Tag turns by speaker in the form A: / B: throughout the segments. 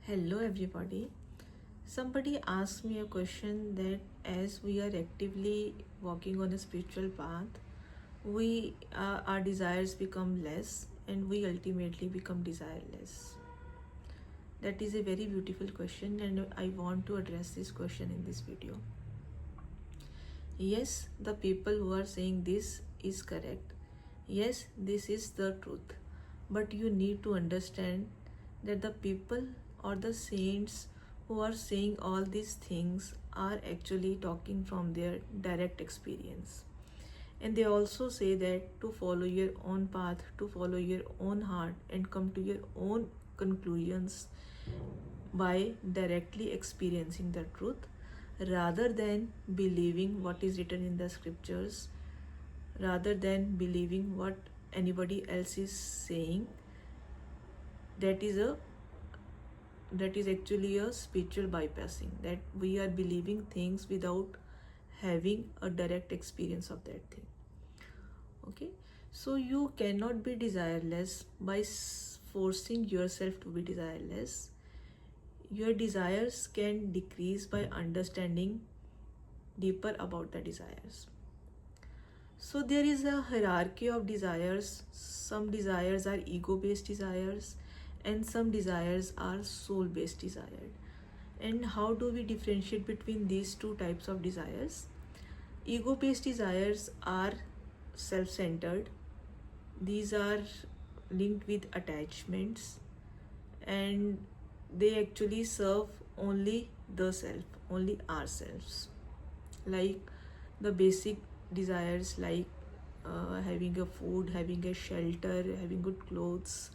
A: Hello, everybody. Somebody asked me a question that as we are actively walking on a spiritual path, our desires become less and we ultimately become desireless. That is a very beautiful question, and I want to address this question in this video. Yes, the people who are saying this is correct. Yes, this is the truth. But you need to understand that the people or the saints who are saying all these things are actually talking from their direct experience. And they also say that to follow your own path, to follow your own heart, and come to your own conclusions by directly experiencing the truth rather than believing what is written in the scriptures, rather than believing what anybody else is saying. That is actually a spiritual bypassing, that we are believing things without having a direct experience of that thing. Okay, so you cannot be desireless by forcing yourself to be desireless. Your desires can decrease by understanding deeper about the desires. So there is a hierarchy of desires. Some desires are ego-based desires and some desires are soul-based desires. And how do we differentiate between these two types of desires? Ego-based desires are self-centered. These are linked with attachments and they actually serve only the self, only ourselves. Like the basic desires, like having a food, having a shelter, having good clothes.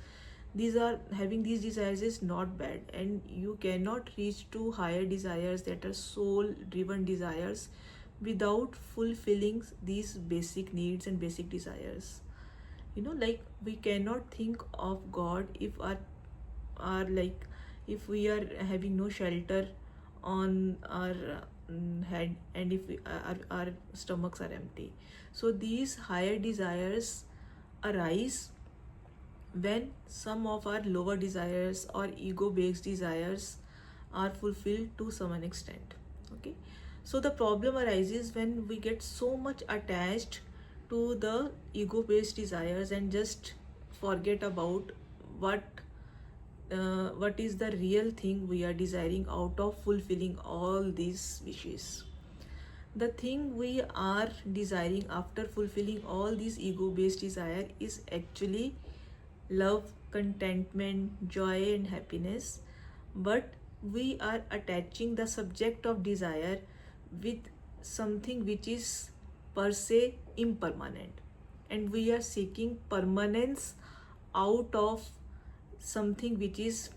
A: Having these desires is not bad, and you cannot reach to higher desires that are soul driven desires without fulfilling these basic needs and basic desires. Like we cannot think of God if our like if we are having no shelter on our head, and if our stomachs are empty. So these higher desires arise when some of our lower desires or ego based desires are fulfilled to some extent. Okay, so the problem arises when we get so much attached to the ego based desires and just forget about what what is the real thing we are desiring out of fulfilling all these wishes. The thing we are desiring after fulfilling all these ego based desire is actually love, contentment, joy and happiness, but we are attaching the subject of desire with something which is per se impermanent, and we are seeking permanence out of something which is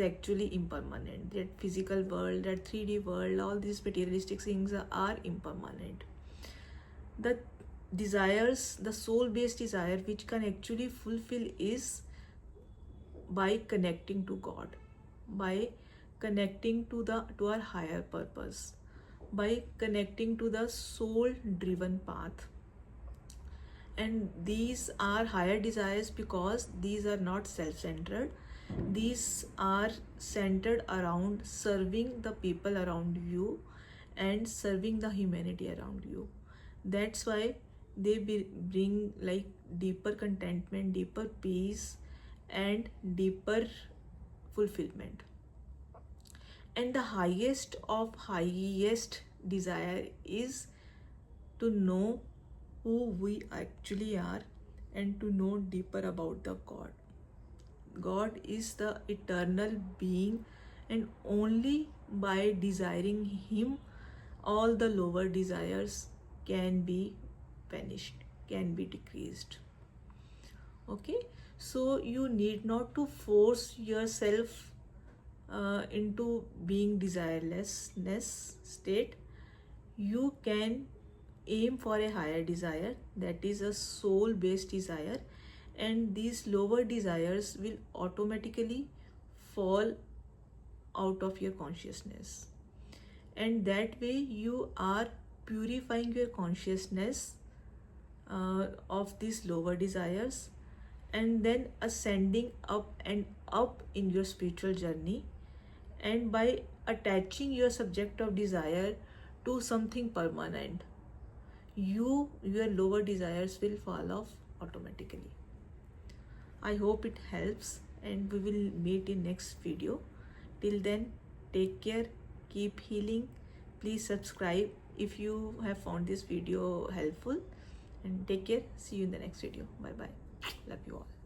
A: actually impermanent. That physical world, that 3D world, all these materialistic things are impermanent. The desires, the soul based desire which can actually fulfill is by connecting to God, by connecting to our higher purpose, by connecting to the soul driven path. And these are higher desires because these are not self-centered. These are centered around serving the people around you and serving the humanity around you. That's why they bring like deeper contentment, deeper peace and deeper fulfillment. And the highest of highest desire is to know who we actually are and to know deeper about the God. God is the eternal being, and only by desiring Him, all the lower desires can be vanished, can be decreased. Okay, so you need not to force yourself into being desirelessness state. You can aim for a higher desire, that is a soul based desire, and these lower desires will automatically fall out of your consciousness, and that way you are purifying your consciousness of these lower desires, and then ascending up and up in your spiritual journey and by attaching your subject of desire to something permanent, your lower desires will fall off automatically. I hope it helps, and we will meet in next video. Till then, take care, keep healing. Please subscribe if you have found this video helpful, and take care. See you in the next video. Bye bye. Love you all.